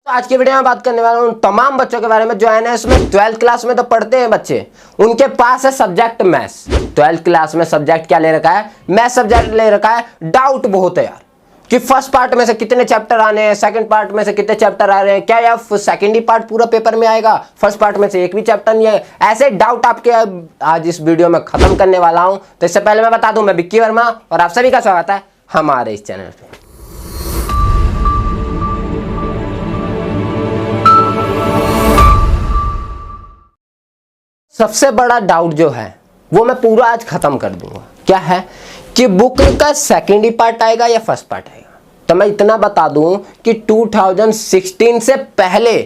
तो आज की वीडियो में बात करने वाला हूं तमाम बच्चों के बारे में जो एनएस में 12th क्लास में तो पढ़ते हैं बच्चे, उनके पास है सब्जेक्ट मैथ्स। 12th क्लास में सब्जेक्ट क्या ले रखा है? मैथ्स सब्जेक्ट ले रखा है। डाउट बहुत है यार कि फर्स्ट पार्ट में से कितने चैप्टर आने हैं, सेकंड पार्ट में से कितने चैप्टर आ रहे हैं, क्या यार सेकंड ही पार्ट पूरा पेपर में आएगा, फर्स्ट पार्ट में से एक भी चैप्टर नहीं है। ऐसे डाउट आपके आज इस वीडियो में खत्म करने वाला हूं। तो इससे पहले मैं बता दूं, मैं विक्की वर्मा और आप सभी का स्वागत है हमारे इस चैनल पे। सबसे बड़ा डाउट जो है वो मैं पूरा आज खत्म कर दूंगा। क्या है कि बुक का सेकंड ही पार्ट आएगा या फर्स्ट पार्ट आएगा। तो मैं इतना बता दूं कि 2016 से पहले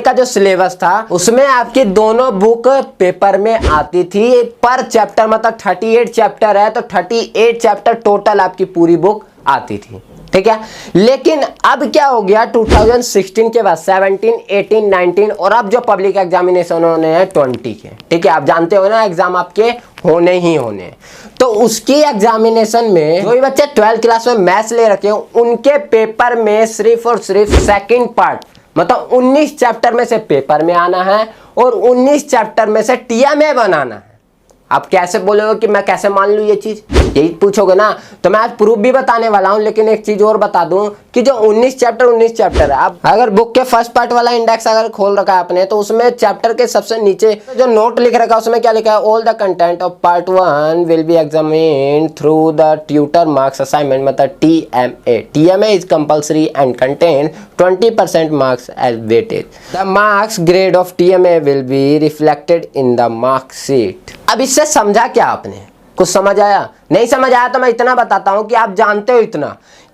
का जो सिलेबस था उसमें आपकी दोनों बुक पेपर में आती थी। पर चैप्टर मतलब 38 चैप्टर है तो 38 चैप्टर टोटल आपकी पूरी बुक आती थी, ठीक है। लेकिन अब क्या हो गया, 2016 के बाद 17, 18, 19 और अब जो पब्लिक एग्जामिनेशन होने हैं 20 के, ठीक है। आप जानते हो ना एग्जाम आपके होने ही होने। तो उसकी एग्जामिनेशन में जो भी बच्चे 12th क्लास में मैथ्स ले रखे हो उनके पेपर में सिर्फ और सिर्फ सेकंड पार्ट मतलब 19 चैप्टर में से पेपर में आना है और 19 चैप्टर में से टीएमए बनाना है। आप कैसे बोलोगे कि मैं कैसे मान लूं ये चीज, यही पूछोगे ना। तो मैं आज प्रूफ भी बताने वाला हूं, लेकिन एक चीज और बता दूं कि जो 19 चैप्टर है। अब अगर बुक के फर्स्ट पार्ट वाला इंडेक्स अगर खोल रखा है आपने तो उसमें चैप्टर के सबसे नीचे जो नोट लिख रखा है उसमें क्या लिखा है, all the content of part 1 will be examined through the tutor marks assignment मतलब TMA. TMA is compulsory and contain 20% marks as weightage. The marks grade of TMA will be reflected in the marksheet. अब इससे समझा क्या आपने? कुछ समझ आया? नहीं समझ आया तो मैं इतना बताता हूं कि आप जानते हो इतना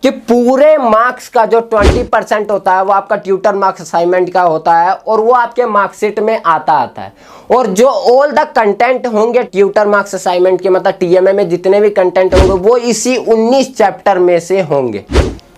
कि पूरे मार्क्स का जो 20% होता है वो आपका ट्यूटर मार्क्स असाइनमेंट का होता है और वो आपके मार्कशीट में आता है। और जो ऑल द कंटेंट होंगे ट्यूटर मार्क्स असाइनमेंट के मतलब टीएमए में जितने भी कंटेंट होंगे वो इसी 19 चैप्टर में से होंगे।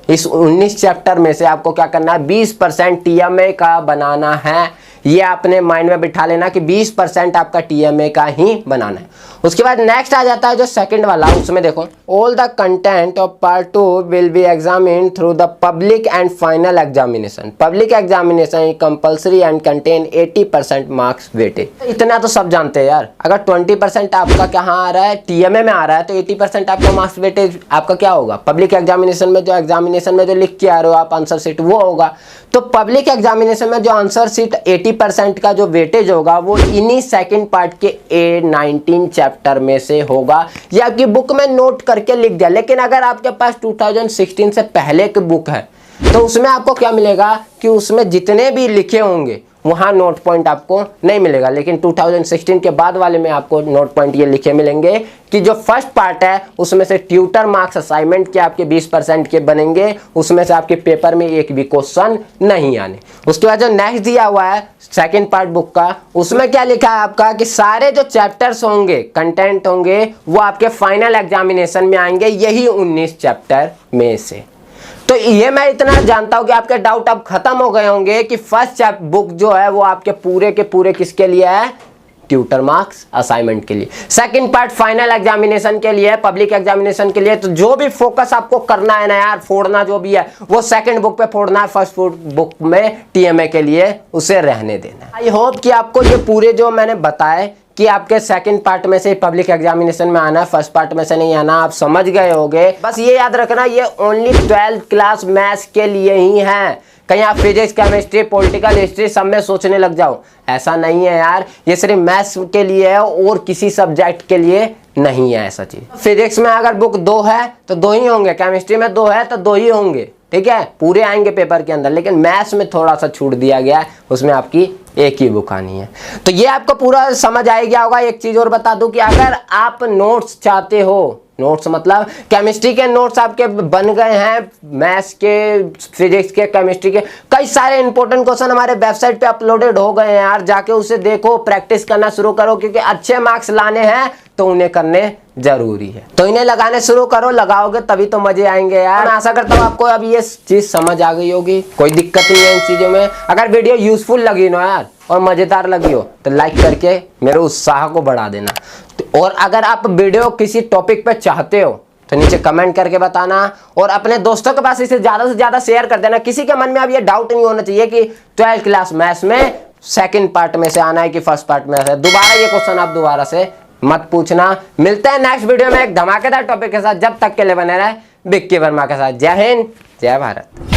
इस 19 चैप्टर में से आपको क्या करना है, 20% टीएमए का बनाना है। ये आपने माइंड में बिठा लेना कि 20% आपका टीएमए का ही बनाना है। उसके बाद नेक्स्ट आ जाता है जो सेकंड वाला, उसमें देखो all the content of part 2 will be examined through the public and final examination. Public examination compulsory and contain 80% marks weightage. इतना तो सब जानते हैं यार। अगर 20% आपका कहाँ आ रहा है, टीएमए में आ रहा है, तो 80% आपका मार्क्स वेटेज आपका क्या होगा, पब्लिक एग्जामिनेशन में जो लिख के आ रहे हो आप आंसर शीट वो होगा। तो पब्लिक एग्जामिनेशन में जो आंसर शीट 80% का जो वेटेज होगा वो इन्हीं सेकंड पार्ट के A19 चैप्टर में से होगा। ये आपकी बुक में नोट करके लिख दिया। लेकिन अगर आपके पास 2016 से पहले की बुक है तो उसमें आपको क्या मिलेगा कि उसमें जितने भी लिखे होंगे वहां नोट पॉइंट आपको नहीं मिलेगा। लेकिन 2016 के बाद वाले में आपको नोट पॉइंट ये लिखे मिलेंगे कि जो फर्स्ट पार्ट है उसमें से ट्यूटर मार्क्स असाइनमेंट के आपके 20% के बनेंगे, उसमें से आपके पेपर में एक भी क्वेश्चन नहीं आने। उसके बाद जो नेक्स्ट दिया हुआ है सेकंड पार्ट बुक का, उसमें क्या लिखा है आपका कि सारे जो चैप्टर्स होंगे, कंटेंट होंगे, वो आपके फाइनल एग्जामिनेशन में आएंगे, यही 19 चैप्टर में से। तो ये मैं इतना जानता हूं कि आपके डाउट अब खत्म हो गए होंगे कि फर्स्ट बुक जो है वो आपके पूरे के पूरे किसके लिए है, ट्यूटर मार्क्स असाइनमेंट के लिए। सेकंड पार्ट फाइनल एग्जामिनेशन के लिए, पब्लिक एग्जामिनेशन के लिए। तो जो भी फोकस आपको करना है ना यार, फोड़ना जो भी है वो सेकंड बुक पे फोड़ना है, फर्स्ट बुक में टीएमए के लिए उसे रहने देना है। आई होप कि आपको ये पूरे जो मैंने बताए कि आपके सेकंड पार्ट में से पब्लिक एग्जामिनेशन में आना है, फर्स्ट पार्ट में से नहीं आना, आप समझ गए होंगे। बस ये याद रखना ये ओनली 12th क्लास मैथ्स के लिए ही है। कहीं आप फिजिक्स, केमिस्ट्री, पॉलिटिकल हिस्ट्री सब में सोचने लग जाओ, ऐसा नहीं है यार। ये सिर्फ मैथ्स के लिए है और किसी सब्जेक्ट के लिए नहीं है ऐसा चीज। फिजिक्स में अगर बुक 2 है तो 2 ही होंगे, केमिस्ट्री में 2 है तो 2 ही होंगे, ठीक है, पूरे आएंगे पेपर के अंदर। लेकिन मैथ्स में थोड़ा सा छूट दिया गया है, उसमें आपकी एक ही बुक आनी है। तो ये आपको पूरा समझ आ गया होगा। एक चीज और बता दूं कि अगर आप नोट्स चाहते हो, नोट्स मतलब केमिस्ट्री के नोट्स आपके बन गए हैं, मैथ्स के, फिजिक्स के, केमिस्ट्री के कई सारे इंपॉर्टेंट क्वेश्चन हमारे वेबसाइट पे अपलोडेड हो गए हैं यार। जाके उसे देखो, प्रैक्टिस करना शुरू करो, क्योंकि अच्छे मार्क्स लाने हैं तो उन्हें करने जरूरी है। तो इन्हें लगाने शुरू करो, लगाओगे तभी तो मजे आएंगे यार। मैं आशा करता हूँ आपको अब ये चीज समझ आ गई होगी, कोई दिक्कत नहीं है इन चीजों में। अगर वीडियो यूजफुल लगी ना यार और मजेदार लगी हो तो लाइक करके मेरे उत्साह को बढ़ा देना। और अगर आप वीडियो किसी टॉपिक पे चाहते हो तो नीचे कमेंट करके बताना और अपने दोस्तों के पास इसे ज़्यादा से ज़्यादा शेयर कर देना। किसी के मन में अब ये डाउट नहीं होना चाहिए कि 12th क्लास मैथ्स में सेकंड पार्ट में से आना है कि फर्स्ट पार्ट में से। दोबारा ये क्वेश्चन आप दोबारा से मत पूछना। मिलते हैं नेक्स्ट वीडियो में एक धमाकेदार टॉपिक के साथ। जब तक के लिए बने रहे विक्की वर्मा के साथ। जय हिंद, जय भारत।